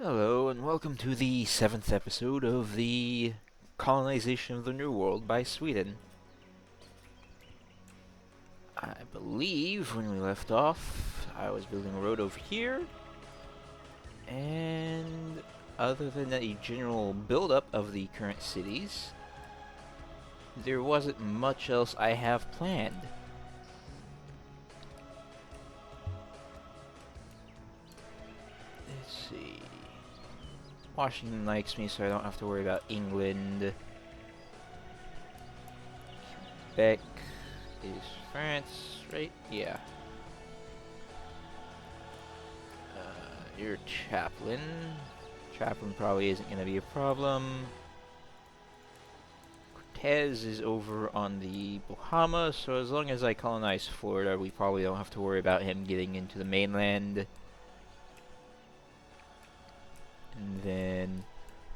Hello, and welcome to the 7th episode of the Colonization of the New World by Sweden. I believe when we left off, I was building a road over here, and other than a general buildup of the current cities, there wasn't much else I have planned. Let's see. Washington likes me, so I don't have to worry about England. Quebec is France, right? Yeah. You're Chaplain. Chaplain probably isn't going to be a problem. Cortez is over on the Bahamas, so as long as I colonize Florida, we probably don't have to worry about him getting into the mainland. And then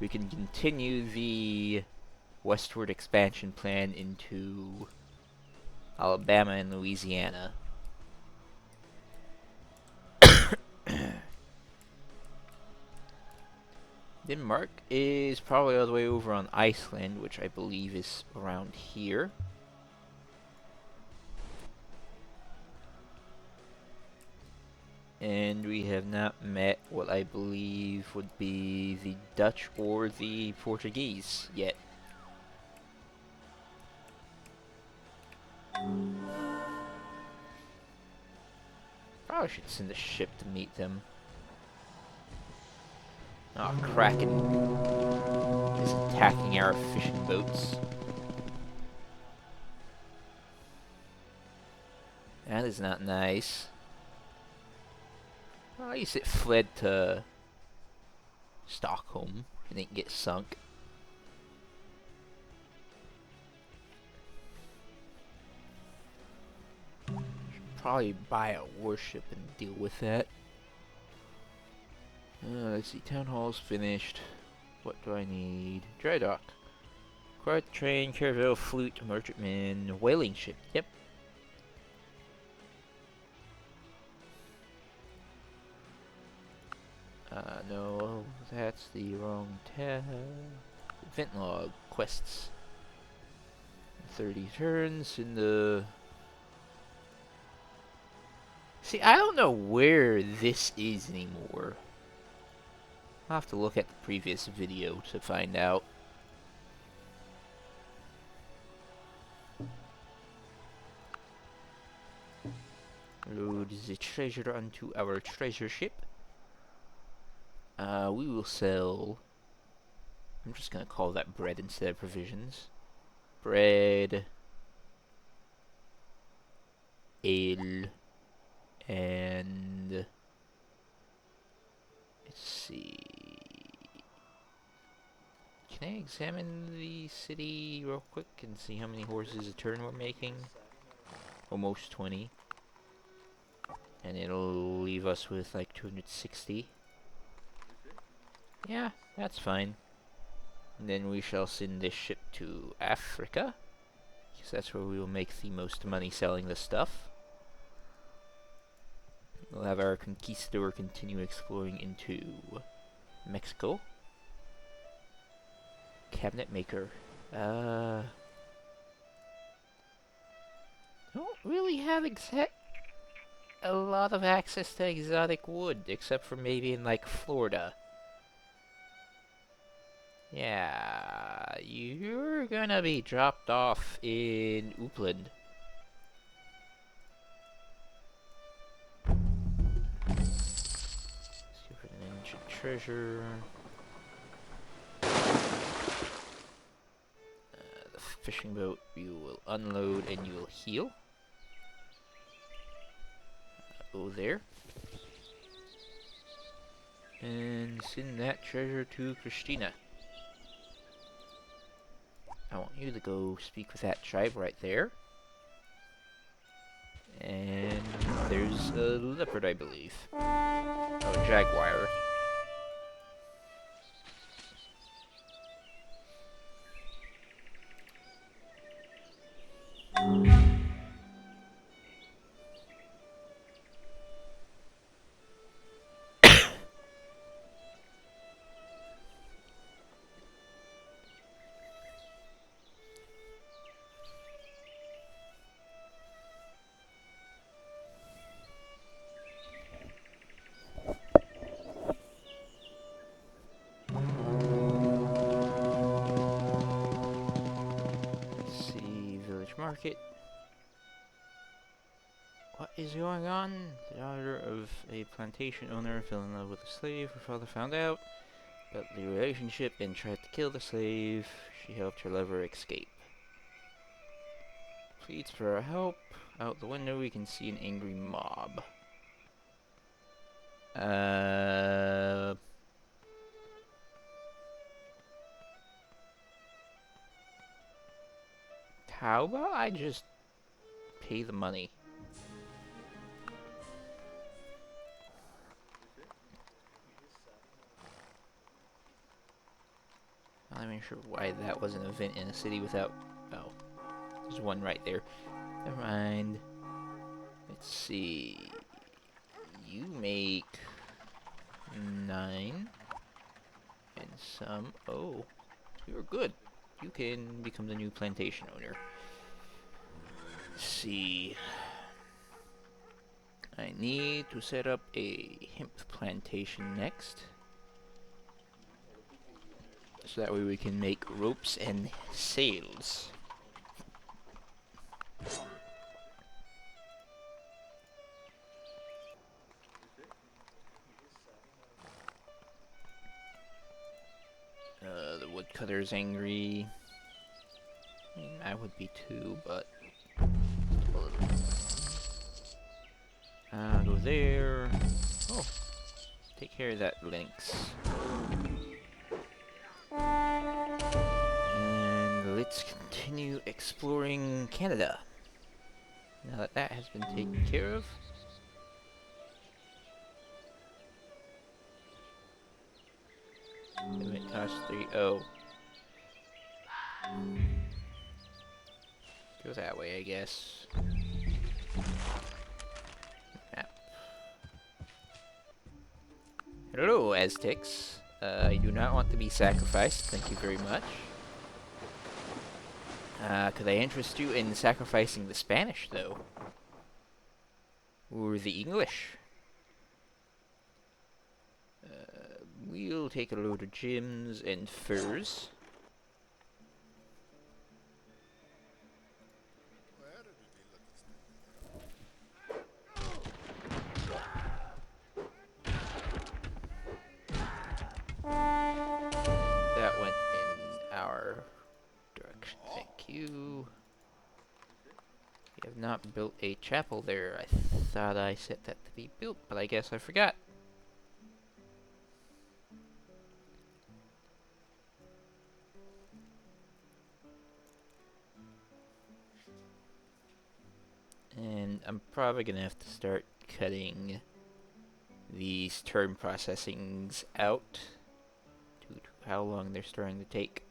we can continue the westward expansion plan into Alabama and Louisiana. Denmark is probably all the way over on Iceland, which I believe is around here. And we have not met what I believe would be the Dutch or the Portuguese yet. Probably should send a ship to meet them. Oh, Kraken is attacking our fishing boats. That is not nice. Well, at least it fled to Stockholm and didn't get sunk. Should probably buy a warship and deal with that. Let's see, Town Hall's finished. What do I need? Dry dock. Quiet train, caravel, flute, merchantman, whaling ship. Yep. No, that's the wrong tab. Event log, quests. 30 turns in the... See, I don't know where this is anymore. I'll have to look at the previous video to find out. Load the treasure onto our treasure ship. We will sell... I'm just gonna call that bread instead of provisions. Bread... ale... and... let's see... Can I examine the city real quick and see how many horses a turn we're making? Almost 20. And it'll leave us with like 260. Yeah, that's fine. And then we shall send this ship to Africa, because that's where we will make the most money selling this stuff. We'll have our conquistador continue exploring into Mexico. Cabinet maker. Don't really have a lot of access to exotic wood, except for maybe in like Florida. Yeah, you're gonna be dropped off in Upland. Let's go for an ancient treasure. The fishing boat you will unload and you will heal. Go there. And send that treasure to Christina. I want you to go speak with that tribe right there. And there's a leopard, I believe. Oh, jaguar. market. What is going on? The daughter of a plantation owner fell in love with a slave. Her father found out about the relationship and tried to kill the slave. She helped her lover escape. Pleads for our help. Out the window we can see an angry mob. How about I just pay the money? I'm not even sure why that was an event in a city without... Oh, there's one right there. Never mind. Let's see. You make 9. And some... Oh, you're good. You can become the new plantation owner. Let's see. I need to set up a hemp plantation next. So that way we can make ropes and sails. The woodcutter's angry. I mean, I would be too, but... go there. Oh, take care of that lynx. And let's continue exploring Canada. Now that that has been taken care of. It costs 3. Oh. Go that way, I guess. Map. Hello, Aztecs. I do not want to be sacrificed. Thank you very much. Could I interest you in sacrificing the Spanish, though? Or the English? We'll take a load of gems and furs. That went in our direction, thank you. We have not built a chapel there. I thought I set that to be built, but I guess I forgot. And I'm probably gonna have to start cutting these turn processings out due to how long they're starting to take.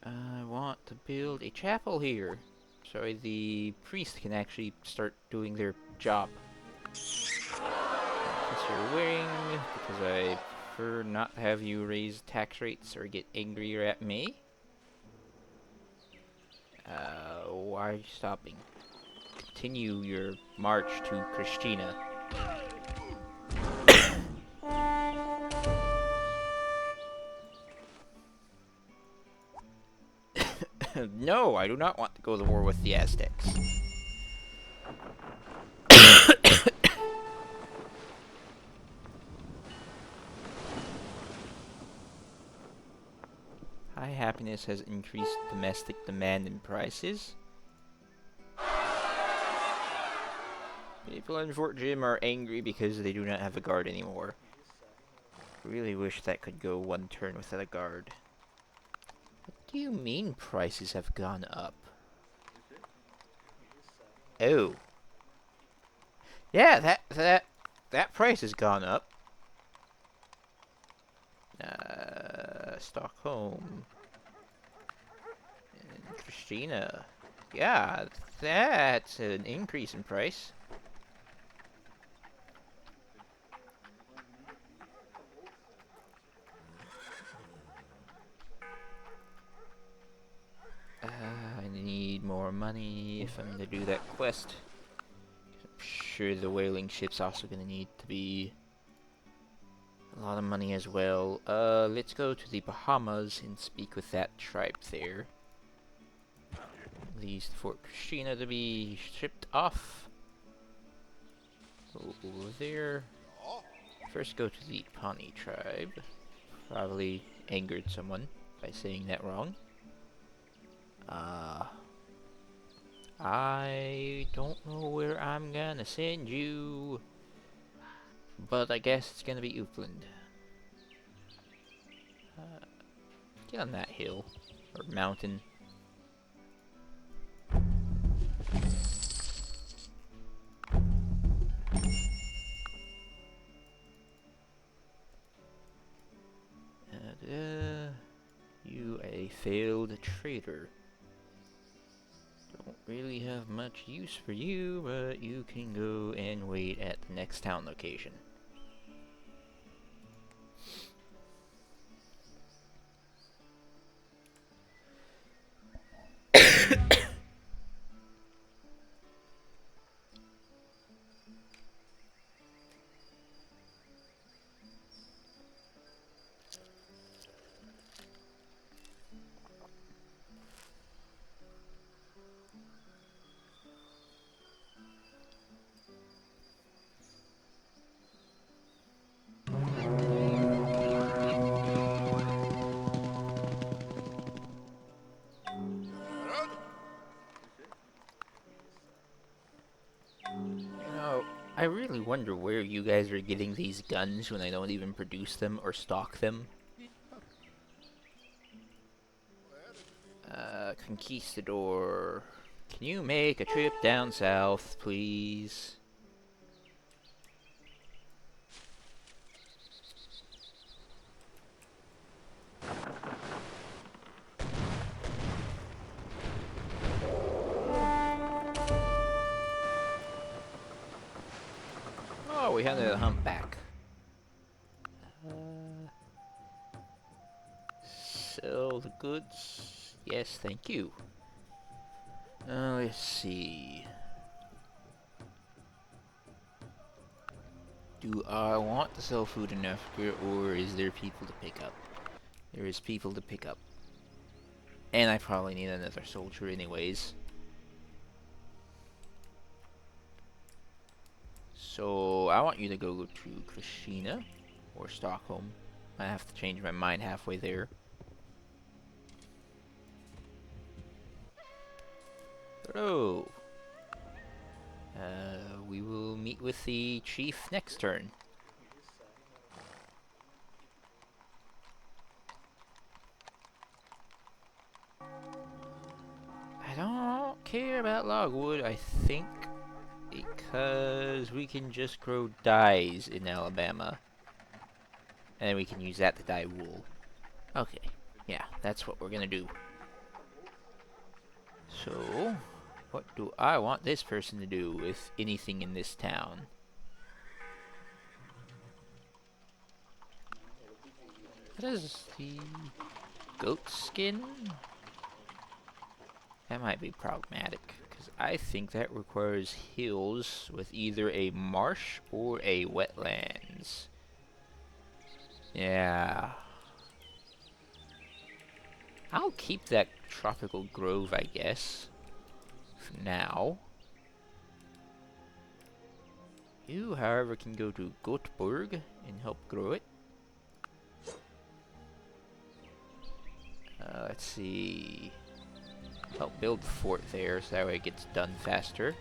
I want to build a chapel here, so the priest can actually start doing their job. Since you're wearing, because I prefer not to have you raise tax rates or get angrier at me. Why are you stopping? Continue your march to Christina. No, I do not want to go to war with the Aztecs. High happiness has increased domestic demand and prices. People in Fort Jim are angry because they do not have a guard anymore. Really wish that could go one turn without a guard. What do you mean prices have gone up? Oh. Yeah, that price has gone up. Stockholm. And Christina. Yeah, that's an increase in price. I need more money if I'm gonna do that quest. I'm sure the whaling ship's also gonna need to be A lot of money as well. Let's go to the Bahamas and speak with that tribe there. Leaves Fort Christina to be shipped off. Go over there. First go to the Pawnee tribe. Probably angered someone by saying that wrong. I don't know where I'm gonna send you, but I guess it's gonna be Upland. Get on that hill, or mountain. You a failed trader. Don't really have much use for you, but you can go and wait at the next town location. I really wonder where you guys are getting these guns when I don't even produce them or stock them. Conquistador. Can you make a trip down south, please? Oh, we had a humpback. Sell the goods. Yes, thank you. Let's see. Do I want to sell food in Africa, or is there people to pick up? There is people to pick up. And I probably need another soldier anyways. So, I want you to go to Christina, or Stockholm. I have to change my mind halfway there. Hello. We will meet with the chief next turn. I don't care about logwood, I think, because we can just grow dyes in Alabama. And we can use that to dye wool. Okay, yeah, that's what we're gonna do. So, what do I want this person to do, if anything, in this town? What is the goat skin? That might be problematic, because I think that requires hills with either a marsh or a wetlands. Yeah. I'll keep that tropical grove, I guess. For now. You, however, can go to Göteborg and help grow it. Let's see. Help build the fort there, so that way it gets done faster.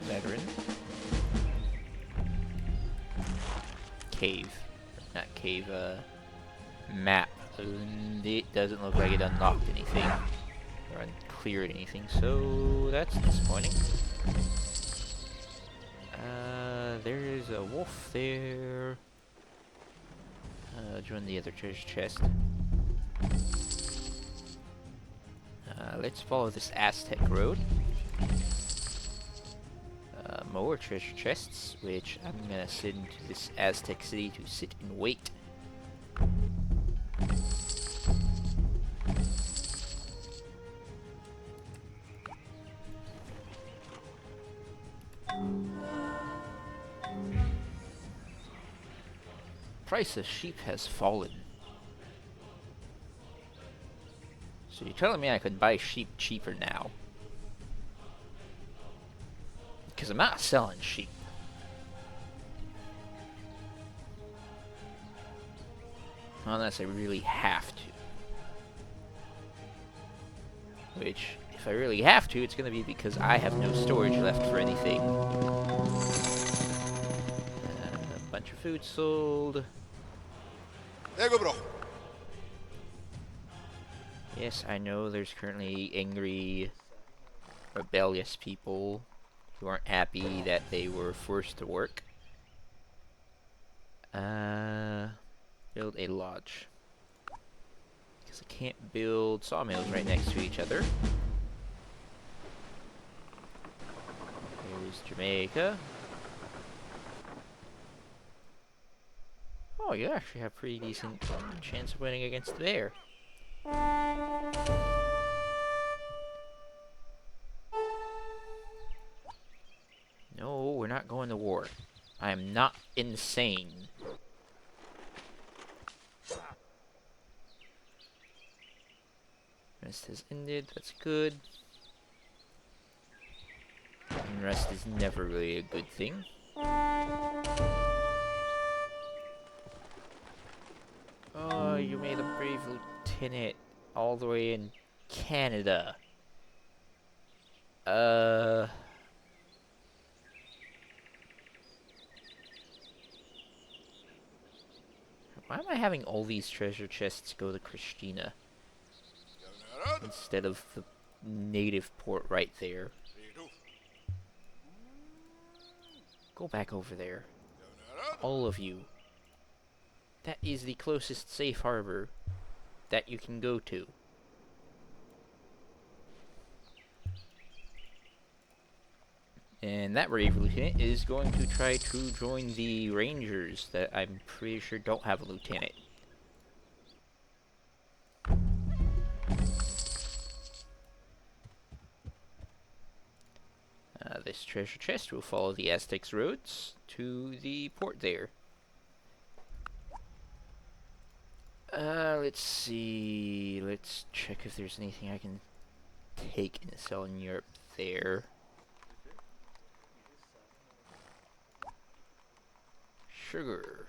Veteran. Cave. Not cave, map. It doesn't look like it unlocked anything. Or uncleared anything, so that's disappointing. There's a wolf there. Join the other treasure chest. Let's follow this Aztec road. More treasure chests, which I'm gonna send to this Aztec city to sit and wait. Price of sheep has fallen. So you're telling me I could buy sheep cheaper now? Because I'm not selling sheep. Unless I really have to. Which, if I really have to, it's going to be because I have no storage left for anything. A bunch of food sold. There you go, bro. Yes, I know there's currently angry, rebellious people who aren't happy that they were forced to work. Build a lodge. Because I can't build sawmills right next to each other. Here's Jamaica. Oh, you actually have pretty decent chance of winning against the bear. No, we're not going to war. I am not insane. Rest has ended, that's good. And rest is never really a good thing. Oh, you made a brave lieutenant all the way in Canada. Why am I having all these treasure chests go to Christina instead of the native port right there? Go back over there. All of you. That is the closest safe harbor that you can go to. And that brave lieutenant is going to try to join the Rangers that I'm pretty sure don't have a lieutenant. This treasure chest will follow the Aztecs roads to the port there. Let's see. Let's check if there's anything I can take and sell in Europe there. Sugar.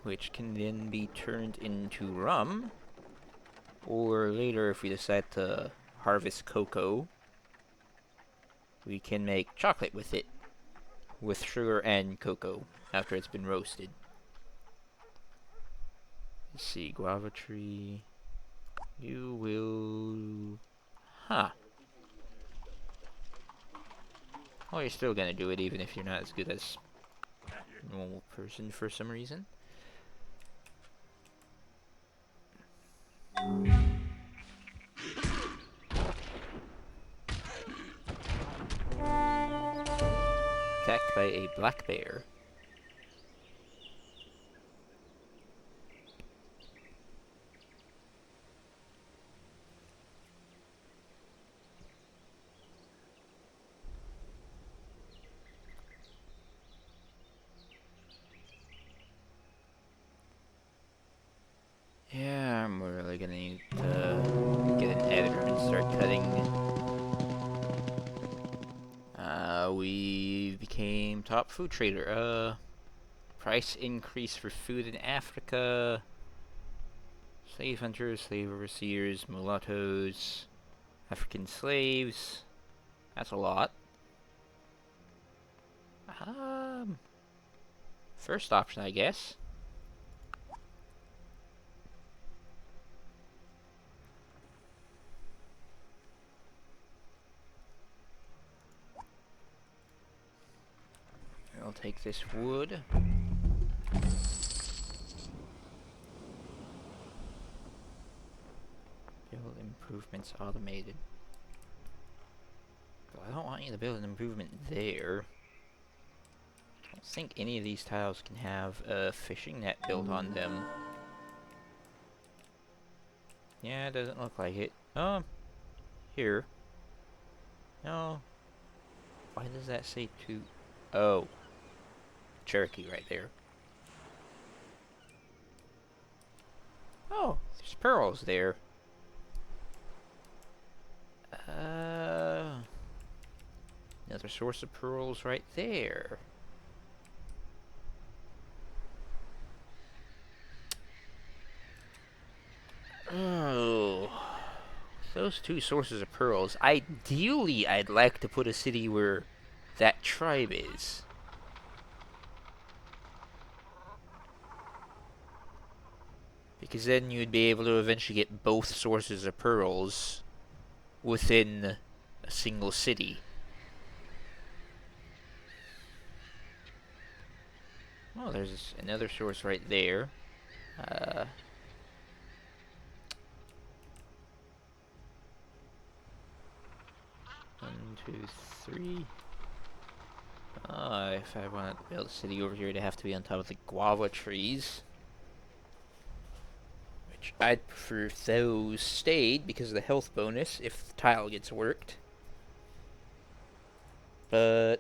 Which can then be turned into rum. Or later, if we decide to harvest cocoa, we can make chocolate with it. With sugar and cocoa after it's been roasted. Let's see, guava tree. You will... Huh. Oh, you're still gonna do it even if you're not as good as a normal person for some reason. Attacked by a black bear. Yeah, I'm really gonna need to get an editor and start cutting. We became top food trader. Price increase for food in Africa. Slave hunters, slave overseers, mulattoes, African slaves. That's a lot. First option, I guess. I'll take this wood. Build improvements automated. Well, I don't want you to build an improvement there. I don't think any of these tiles can have a fishing net built on them. Yeah, it doesn't look like it. Here. No. Why does that say two? Oh, Cherokee right there. Oh, there's pearls there. Another source of pearls right there. Oh, those two sources of pearls. Ideally, I'd like to put a city where that tribe is. Because then you'd be able to eventually get both sources of pearls within a single city. Oh, there's another source right there. Uh, 1, 2, 3. If I want to build a city over here, it'd have to be on top of the guava trees. Which I'd prefer if those stayed because of the health bonus if the tile gets worked. But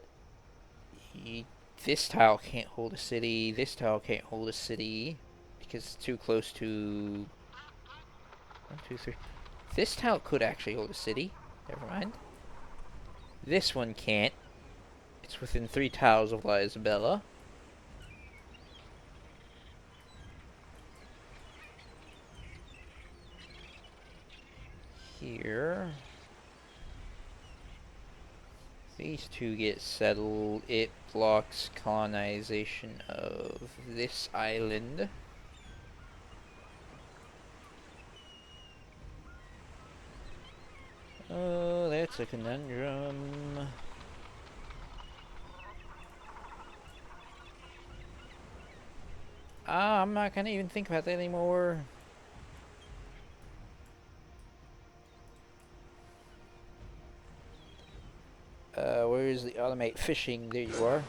this tile can't hold a city. This tile can't hold a city because it's too close to 1, 2, 3. This tile could actually hold a city. Never mind. This one can't. It's within 3 tiles of La Isabella. Here. These two get settled. It blocks colonization of this island. Oh, that's a conundrum. I'm not gonna even think about that anymore. Where is the automate fishing? There you are.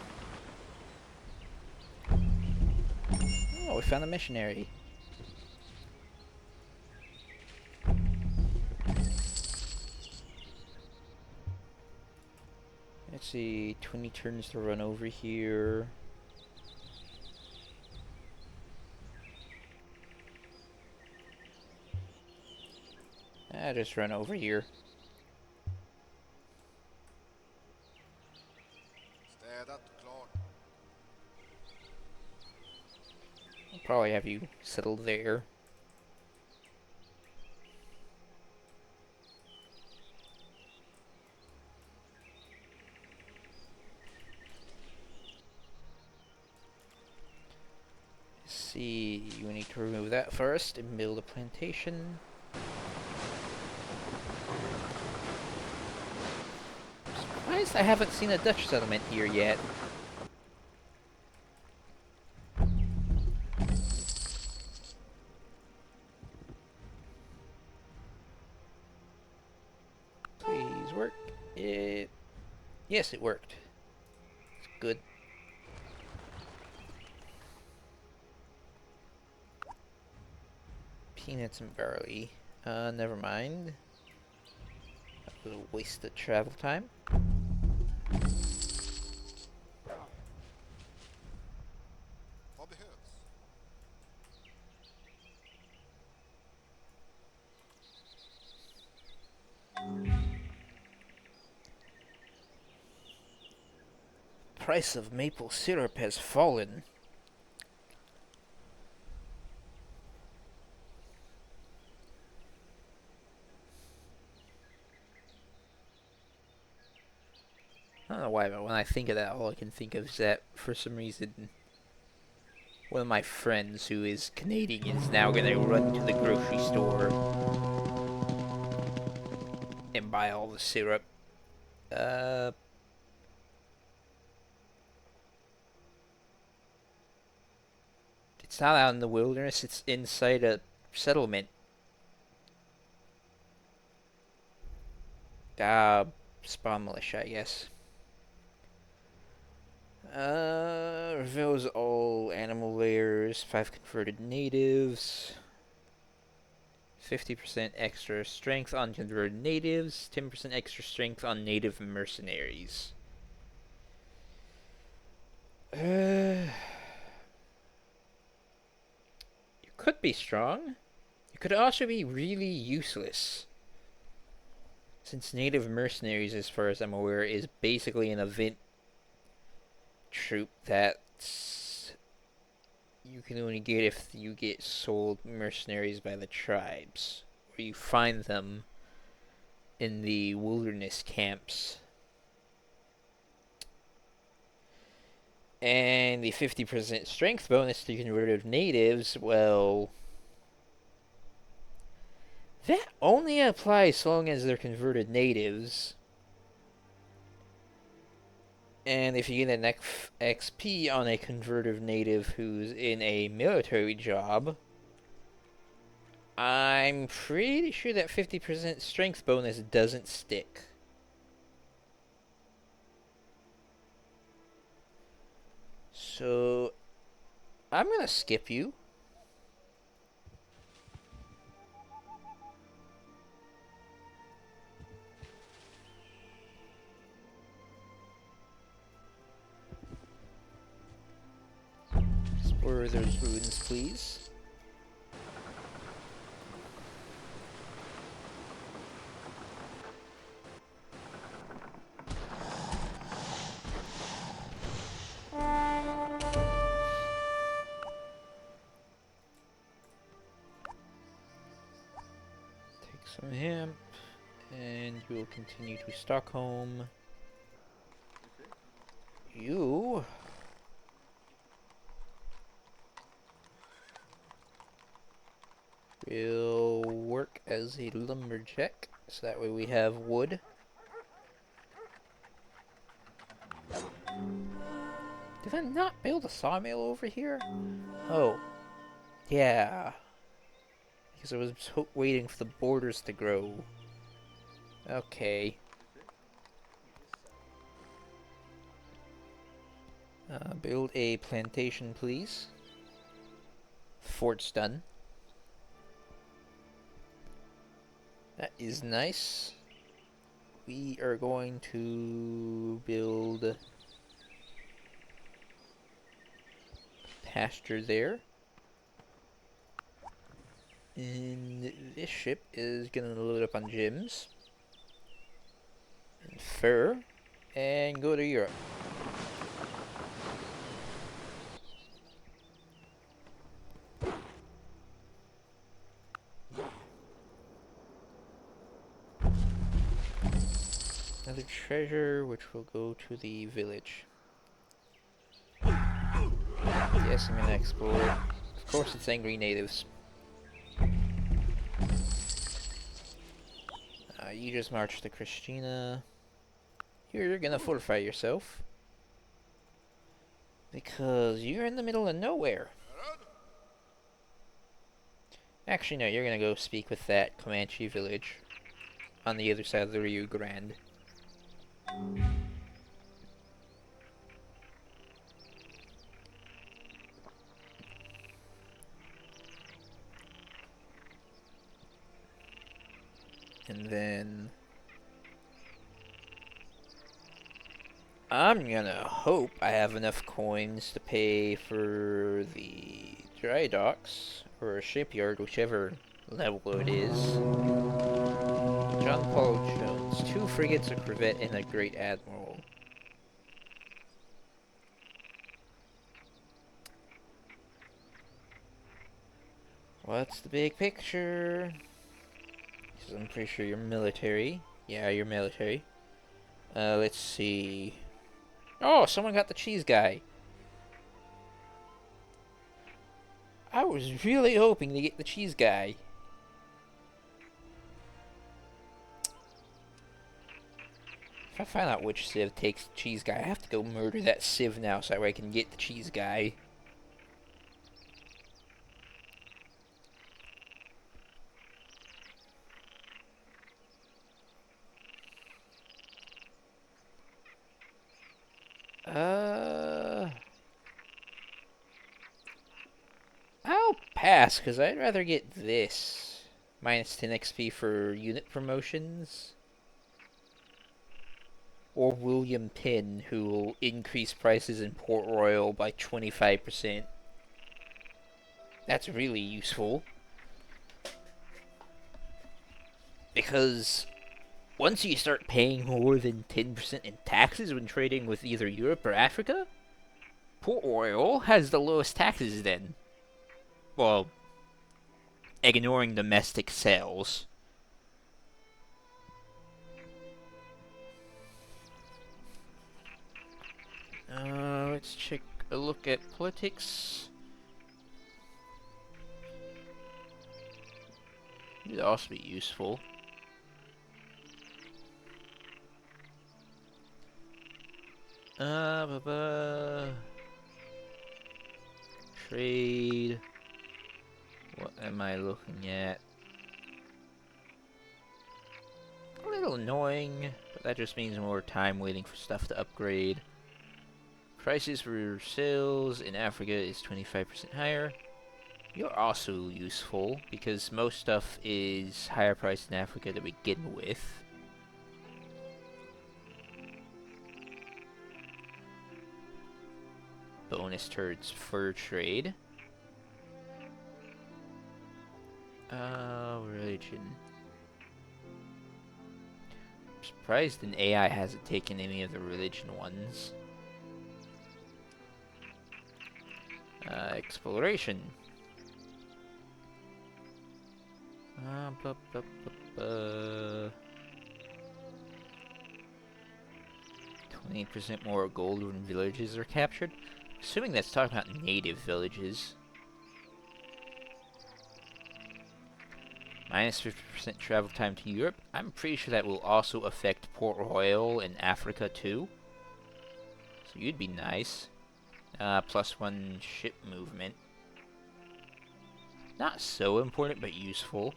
Oh, we found a missionary. Let's see, 20 turns to run over here. Just run over here. Städat, klart. I'll probably have you settle there. Let's see, you need to remove that first and build a plantation. Surprised I haven't seen a Dutch settlement here yet. Please work. Yes, it worked. It's good. Peanuts and barley. Never mind. That was a waste of travel time. Vad behövs? Price of maple syrup has fallen. I don't know why, but when I think of that, all I can think of is that, for some reason, one of my friends who is Canadian is now gonna run to the grocery store and buy all the syrup. It's not out in the wilderness, it's inside a settlement. Spawn militia, I guess. Reveals all animal layers, 5 converted natives, 50% extra strength on converted natives, 10% extra strength on native mercenaries. You could be strong. You could also be really useless. Since native mercenaries, as far as I'm aware, is basically an event troop that you can only get if you get sold mercenaries by the tribes, or you find them in the wilderness camps. And the 50% strength bonus to converted natives, well, that only applies so long as they're converted natives. And if you get an XP on a converted native who's in a military job, I'm pretty sure that 50% strength bonus doesn't stick. So, I'm gonna skip you. Explore those ruins, please. Take some hemp, and we'll continue to Stockholm. You will work as a lumberjack, so that way we have wood. Did I not build a sawmill over here? Oh, yeah. Because I was waiting for the borders to grow. Okay. Build a plantation, please. Fort's done. That is nice. We are going to build pasture there. And this ship is gonna load up on gems and fur and go to Europe. Another treasure, which will go to the village. Yes, I'm gonna explore. Of course, it's angry natives. You just march to Christina. You're gonna fortify yourself. Because you're in the middle of nowhere. Actually, no, you're gonna go speak with that Comanche village on the other side of the Rio Grande. And then I'm gonna hope I have enough coins to pay for the dry docks or a shipyard, whichever level it is. John Paul Jones, 2 frigates, a corvette, and a great admiral. What's the big picture? Because I'm pretty sure you're military. Yeah, you're military. Let's see. Oh, someone got the cheese guy. I was really hoping to get the cheese guy. If I find out which civ takes the cheese guy, I have to go murder that civ now so that way I can get the cheese guy. I'll pass, because I'd rather get this. Minus 10 XP for unit promotions. or William Penn, who will increase prices in Port Royal by 25%. That's really useful. Because once you start paying more than 10% in taxes when trading with either Europe or Africa, Port Royal has the lowest taxes then. Well, ignoring domestic sales. Let's check a look at politics. It'd also be useful. Trade. What am I looking at? A little annoying, but that just means more time waiting for stuff to upgrade. Prices for sales in Africa is 25% higher. You're also useful, because most stuff is higher priced in Africa to begin with. Bonus turds fur trade. Religion. I'm surprised an AI hasn't taken any of the religion ones. Exploration. Blah, blah, blah, blah. 28% more gold when villages are captured. Assuming that's talking about native villages. Minus 50% travel time to Europe. I'm pretty sure that will also affect Port Royal in Africa too. So you'd be nice. +1 ship movement. Not so important, but useful.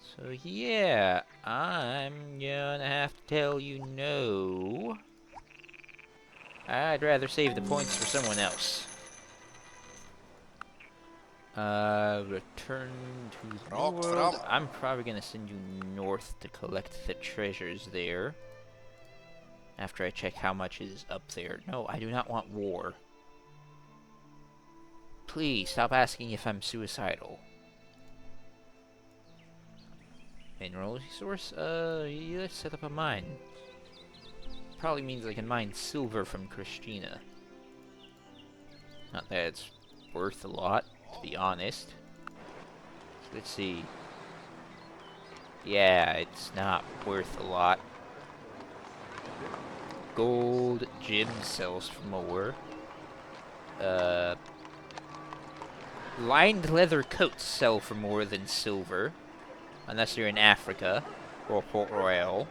So yeah, I'm gonna have to tell you no. I'd rather save the points for someone else. Return to the New World. I'm probably gonna send you north to collect the treasures there. After I check how much is up there. No, I do not want war. Please, stop asking if I'm suicidal. Mineral resource? Let's set up a mine. Probably means I can mine silver from Christina. Not that it's worth a lot, to be honest. So let's see. Yeah, it's not worth a lot. Gold gem sells for more. Lined leather coats sell for more than silver. Unless you're in Africa or Port Royal.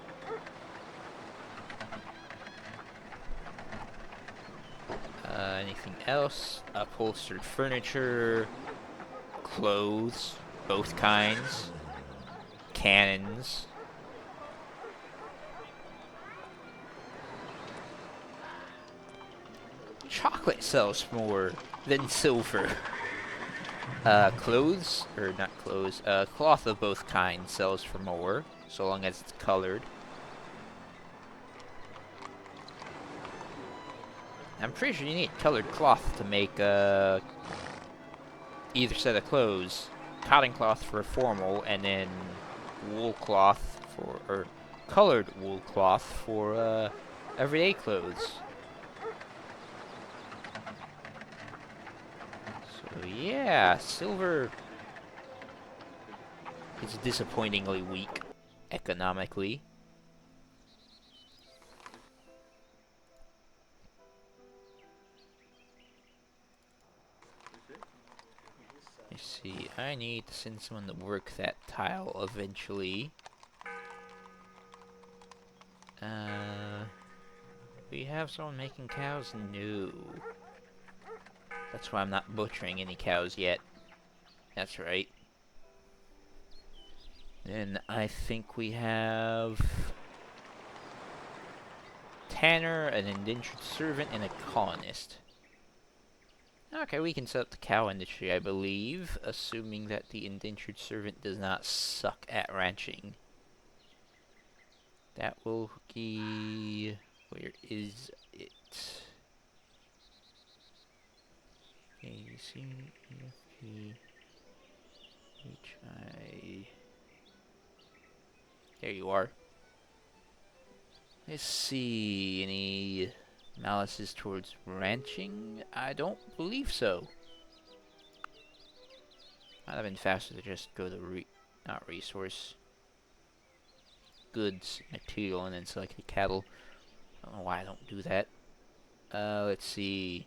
Anything else? Upholstered furniture. Clothes. Both kinds. Cannons. Chocolate sells more than silver. Clothes, or not clothes, cloth of both kinds sells for more, so long as it's colored. I'm pretty sure you need colored cloth to make, either set of clothes. Cotton cloth for formal, and then wool cloth for, or colored wool cloth for, everyday clothes. So yeah, silver is disappointingly weak economically. Let's see, I need to send someone to work that tile eventually. We have someone making cows? No. That's why I'm not butchering any cows yet. That's right. Then I think we have tanner, an indentured servant, and a colonist. Okay, we can set up the cow industry, I believe, assuming that the indentured servant does not suck at ranching. That will be... Where is it? A, C, E, F, G, H, I... There you are. Let's see, any malices towards ranching? I don't believe so. Might have been faster to just go to not resource, goods, material, and then select the cattle. I don't know why I don't do that. Let's see.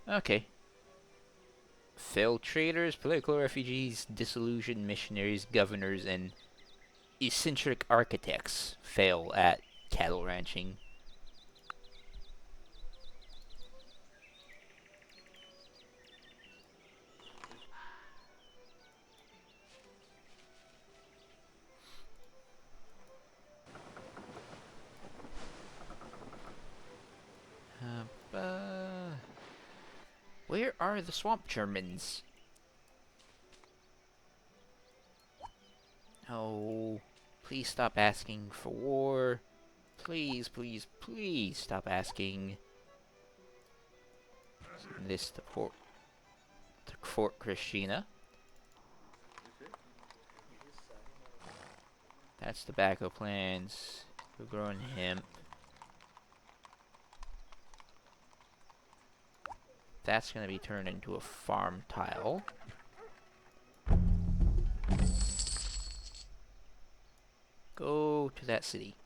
Okay. Failed traders, political refugees, disillusioned missionaries, governors, and eccentric architects fail at cattle ranching. Where are the swamp Germans? Oh, please stop asking for war. Please, please, please stop asking. This to Fort Christina. That's tobacco plants. We're growing hemp. That's gonna be turned into a farm tile. Go to that city.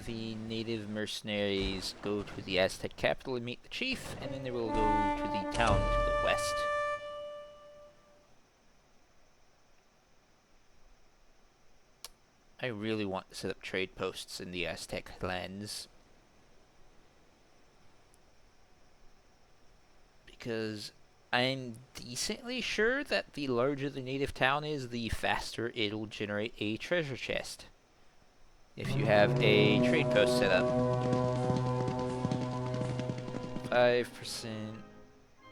The native mercenaries go to the Aztec capital and meet the chief, and then they will go to the town to the west. I really want to set up trade posts in the Aztec lands, because I'm decently sure that the larger the native town is, the faster it'll generate a treasure chest. If you have a trade post set up. 5%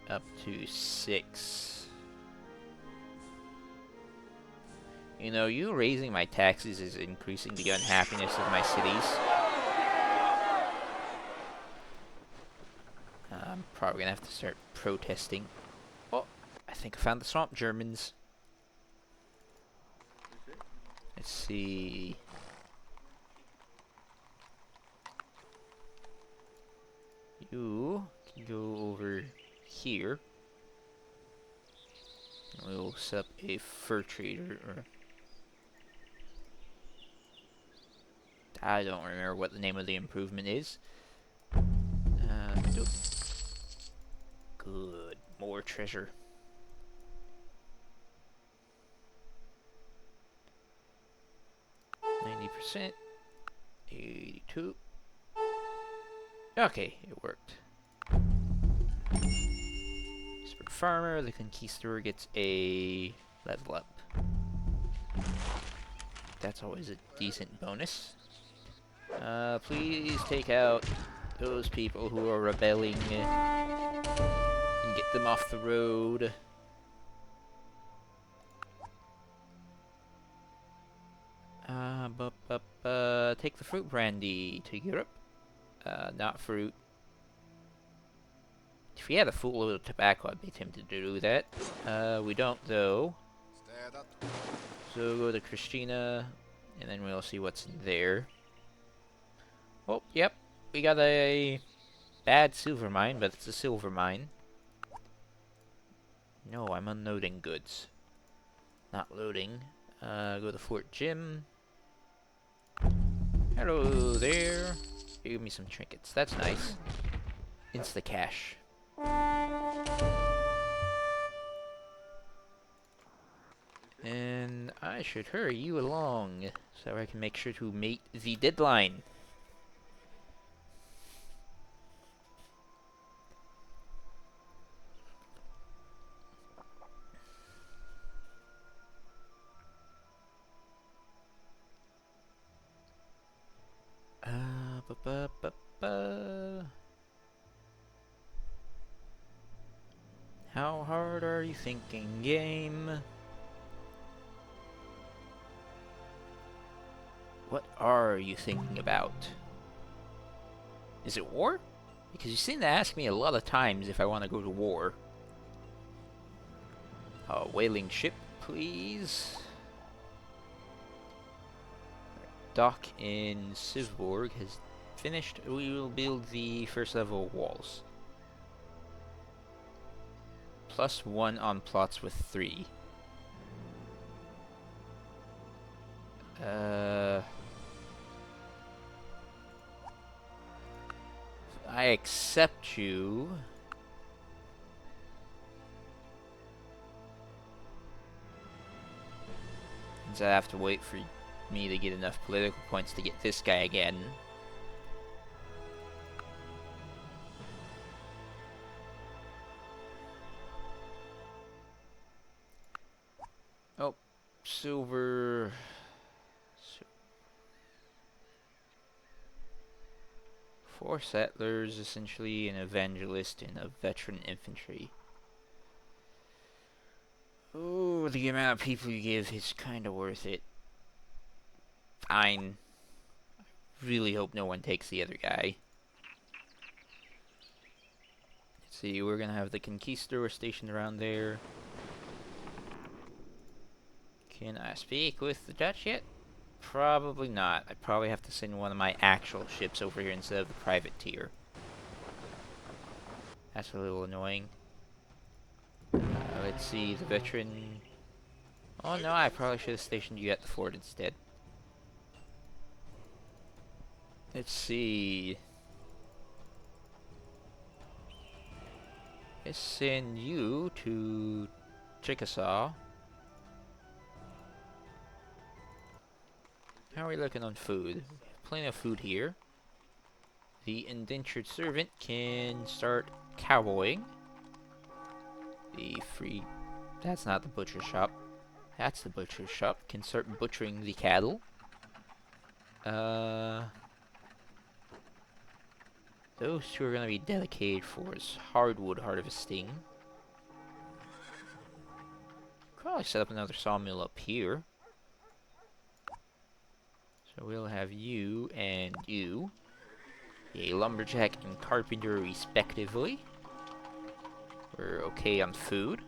up to 6. You know, you raising my taxes is increasing the unhappiness of my cities. I'm probably gonna have to start protesting. Oh, I think I found the swamp Germans. Let's see. You can go over here. We'll set up a fur trader. Or I don't remember what the name of the improvement is. Good. More treasure. %. 82. Okay, it worked. Expert farmer, the conquistador gets a level up. That's always a decent bonus. Please take out those people who are rebelling and get them off the road. Take the fruit brandy to Europe. Not fruit. If we had a full load of tobacco, I'd be tempted to do that. We don't, though. So go to Christina, and then we'll see what's in there. Oh, yep. We got a bad silver mine, but it's a silver mine. No, I'm unloading goods. Not loading. Go to Fort Jim. Hello there. Give me some trinkets. That's nice. Insta cash. And I should hurry you along so I can make sure to meet the deadline. How hard are you thinking, game? What are you thinking about? Is it war? Because you seem to ask me a lot of times if I want to go to war. A whaling ship, please. Dock in Sivborg has finished. We will build the first level walls. +1 on plots with 3. I accept you. Means I have to wait for me to get enough political points to get this guy again. Oh, silver. 4 settlers, essentially an evangelist and a veteran infantry. Oh, the amount of people you give is kinda worth it. Fine. Really hope no one takes the other guy. Let's see, we're gonna have the conquistador stationed around there. Can I speak with the Dutch yet? Probably not. I probably have to send one of my actual ships over here instead of the privateer. That's a little annoying. Let's see, the veteran... Oh no, I probably should have stationed you at the fort instead. Let's see... Let's send you to Chickasaw. How are we looking on food? Plenty of food here. The indentured servant can start cowboying. The free... That's not the butcher shop. That's the butcher shop. Can start butchering the cattle. Those two are going to be dedicated for his hardwood harvesting. Probably set up another sawmill up here. So we'll have you and you. A lumberjack and carpenter respectively. We're okay on food.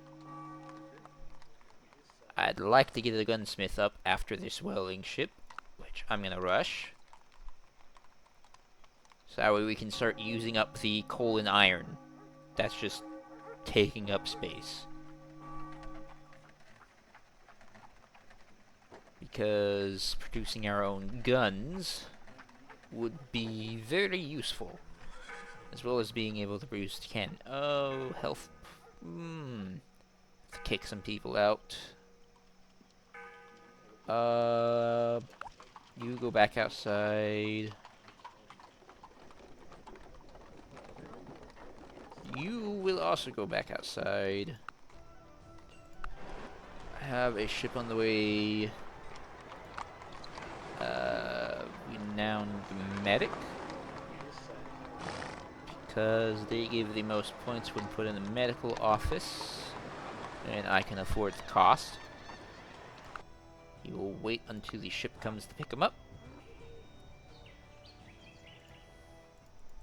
I'd like to get a gunsmith up after this whaling ship, which I'm gonna rush. So that way we can start using up the coal and iron. That's just taking up space. Because producing our own guns would be very useful. As well as being able to produce cannon. Oh, health. To kick some people out. You go back outside. You will also go back outside. I have a ship on the way. Renowned medic. Because they give the most points when put in the medical office. And I can afford the cost. You will wait until the ship comes to pick him up.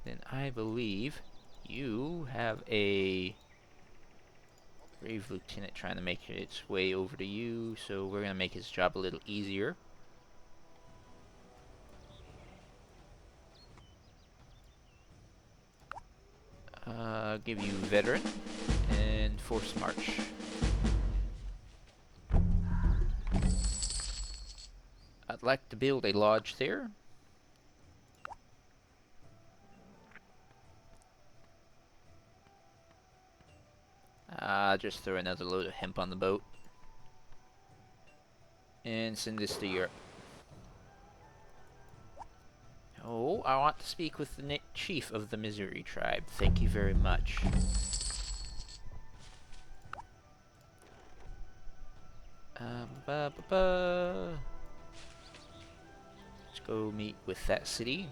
Then I believe you have a brave lieutenant trying to make its way over to you, so we're going to make his job a little easier. Give you veteran and force march. I'd like to build a lodge there. Just throw another load of hemp on the boat. And send this to Europe. Oh, I want to speak with the chief of the Missouri tribe. Thank you very much. Let's go meet with that city.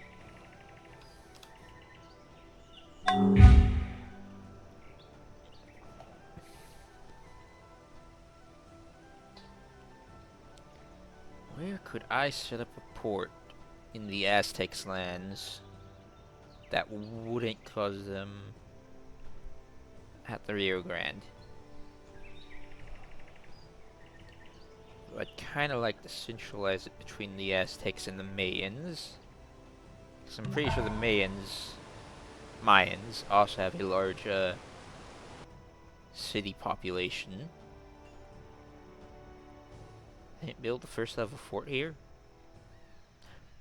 could I set up a port in the Aztecs' lands that wouldn't cause them at the Rio Grande? I'd kind of like to centralize it between the Aztecs and the Mayans, because I'm pretty sure the Mayans also have a large city population. They build the first level fort here.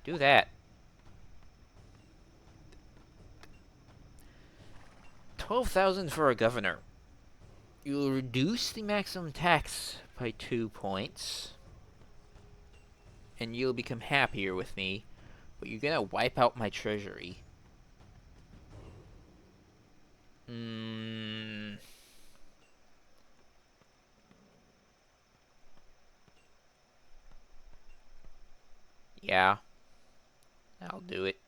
Do that. 12,000 for a governor. You'll reduce the maximum tax by 2 points, and you'll become happier with me, but you're gonna wipe out my treasury. Yeah, I'll do it.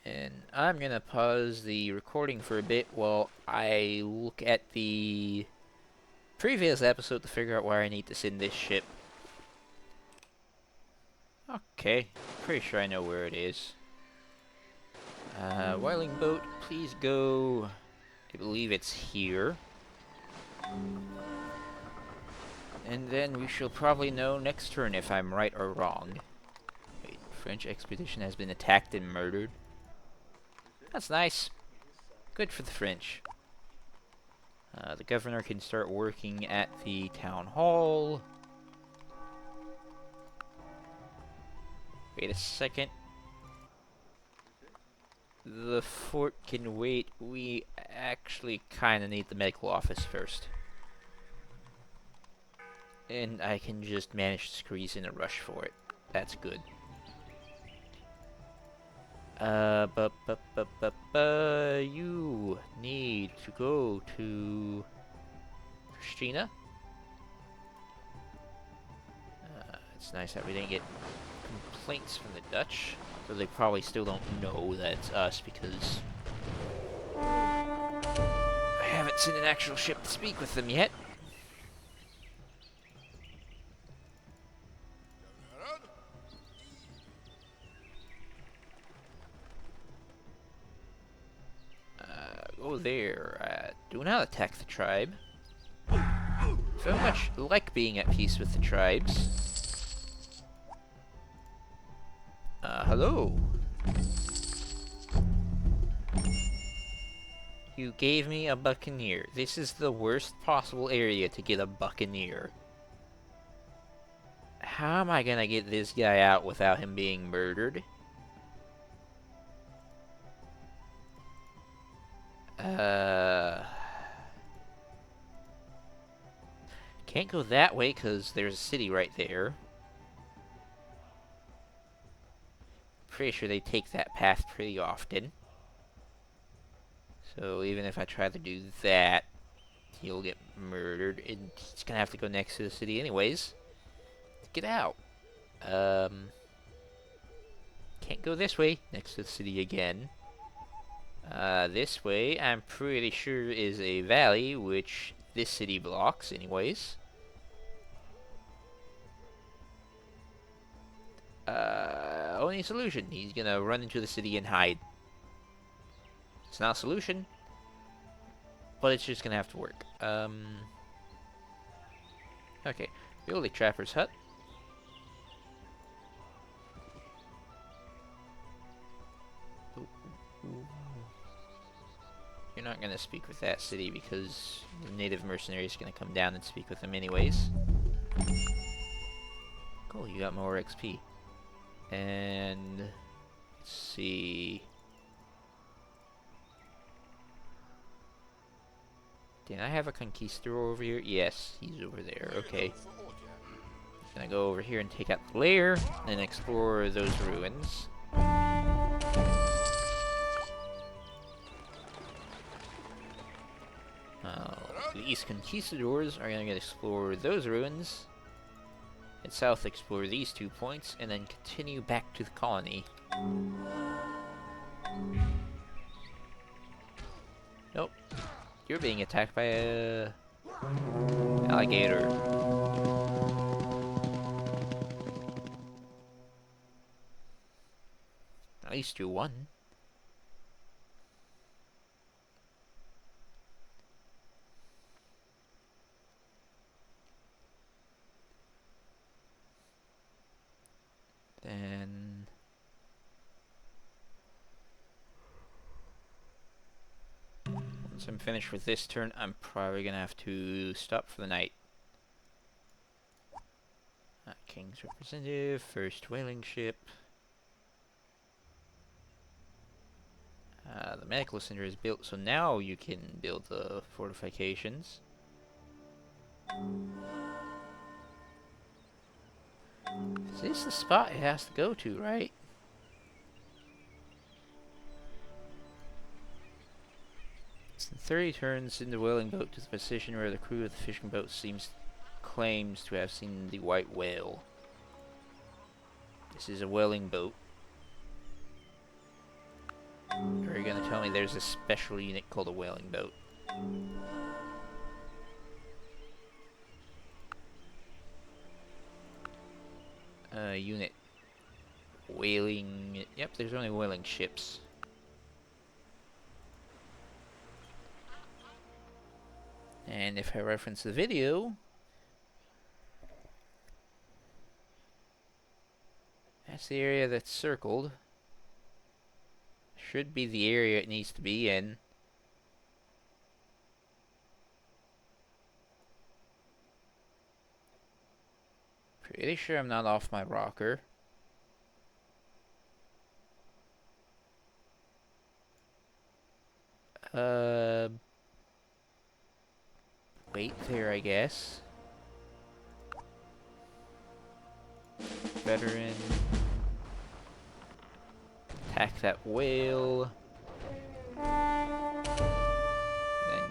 And I'm gonna pause the recording for a bit while I look at the previous episode to figure out where I need to send this ship. Okay, pretty sure I know where it is. Whaling boat, please go. I believe it's here. And then we shall probably know next turn if I'm right or wrong. Wait, French expedition has been attacked and murdered. That's nice. Good for the French. The governor can start working at the town hall. Wait a second. The fort can wait. We actually kind of need the medical office first. And I can just manage to squeeze in a rush for it. That's good. You need to go to Christina. It's nice that we didn't get complaints from the Dutch, though they probably still don't know that it's us because I haven't sent an actual ship to speak with them yet. Go there. Do not attack the tribe. Very much like being at peace with the tribes. Hello. You gave me a buccaneer. This is the worst possible area to get a buccaneer. How am I gonna get this guy out without him being murdered? Can't go that way because there's a city right there. Pretty sure they take that path pretty often. So even if I try to do that, he'll get murdered, and he's gonna have to go next to the city anyways to get out. Can't go this way, next to the city again. This way, I'm pretty sure is a valley, which this city blocks anyways. Only solution, he's gonna run into the city and hide. It's not a solution, but it's just gonna have to work. Okay, build a trapper's hut. You're not gonna speak with that city because the native mercenary is gonna come down and speak with them anyways. Cool, you got more XP. And let's see. Did I have a conquistador over here? Yes, he's over there. Okay. Gonna go over here and take out the lair and explore those ruins. These conquistadors are gonna explore those ruins, and south explore these 2 points, and then continue back to the colony. Nope. You're being attacked by a alligator. least do one. Then once I'm finished with this turn, I'm probably gonna have to stop for the night. King's representative, first whaling ship. The medical center is built, so now you can build the fortifications. Is this the spot it has to go to, right? It's in 30 turns in the whaling boat to the position where the crew of the fishing boat claims to have seen the white whale. This is a whaling boat. Or are you gonna tell me there's a special unit called a whaling boat? Unit. Whaling. Yep, there's only whaling ships. And if I reference the video, that's the area that's circled. Should be the area it needs to be in. Pretty sure I'm not off my rocker. Wait there, I guess. Veteran. Attack that whale. Then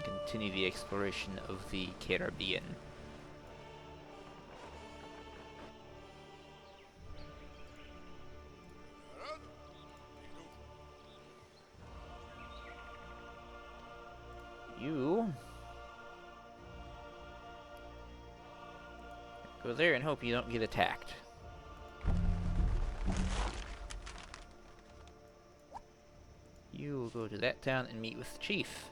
continue the exploration of the Caribbean. You go there and hope you don't get attacked. You will go to that town and meet with the chief.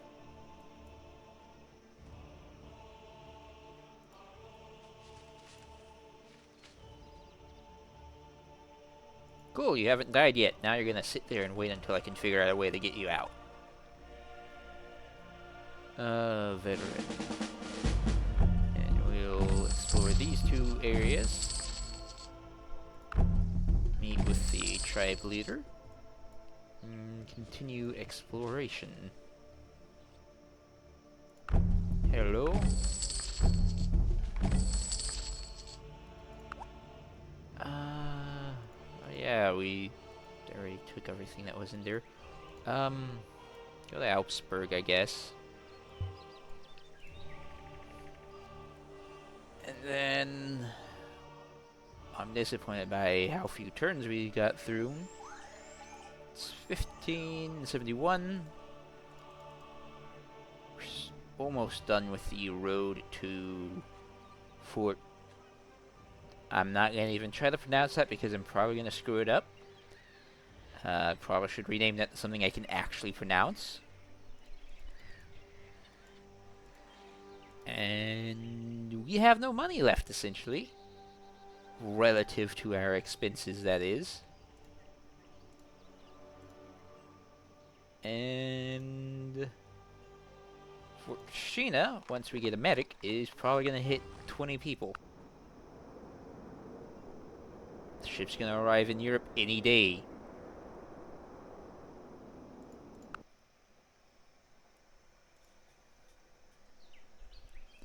Cool, you haven't died yet. Now you're gonna sit there and wait until I can figure out a way to get you out. Veteran. And we'll explore these two areas. Meet with the tribe leader. And continue exploration. Hello? Yeah, we already took everything that was in there. Go to Alpsburg, I guess. And then I'm disappointed by how few turns we got through. It's 1571. We're almost done with the road to Fort. I'm not going to even try to pronounce that because I'm probably going to screw it up. Probably should rename that to something I can actually pronounce. And we have no money left, essentially. Relative to our expenses, that is. And Fort Sheena, once we get a medic, is probably going to hit 20 people. The ship's going to arrive in Europe any day.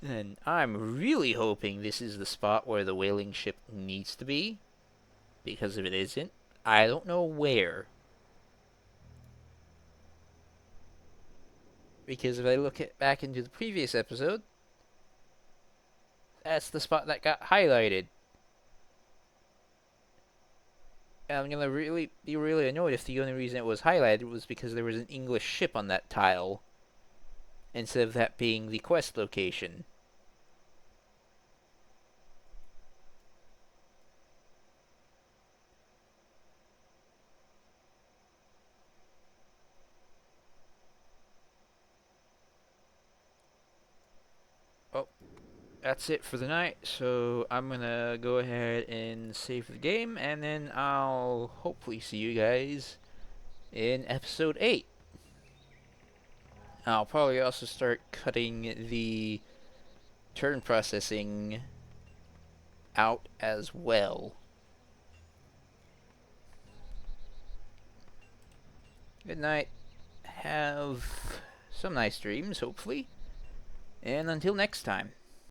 And I'm really hoping this is the spot where the whaling ship needs to be. Because if it isn't, I don't know where. Because if I look back into the previous episode, that's the spot that got highlighted. And I'm gonna be really annoyed if the only reason it was highlighted was because there was an English ship on that tile, instead of that being the quest location. that's it for the night. So I'm gonna go ahead and save the game, and then I'll hopefully see you guys in episode 8. I'll probably also start cutting the turn processing out as well. Good night. Have some nice dreams, hopefully. And until next time.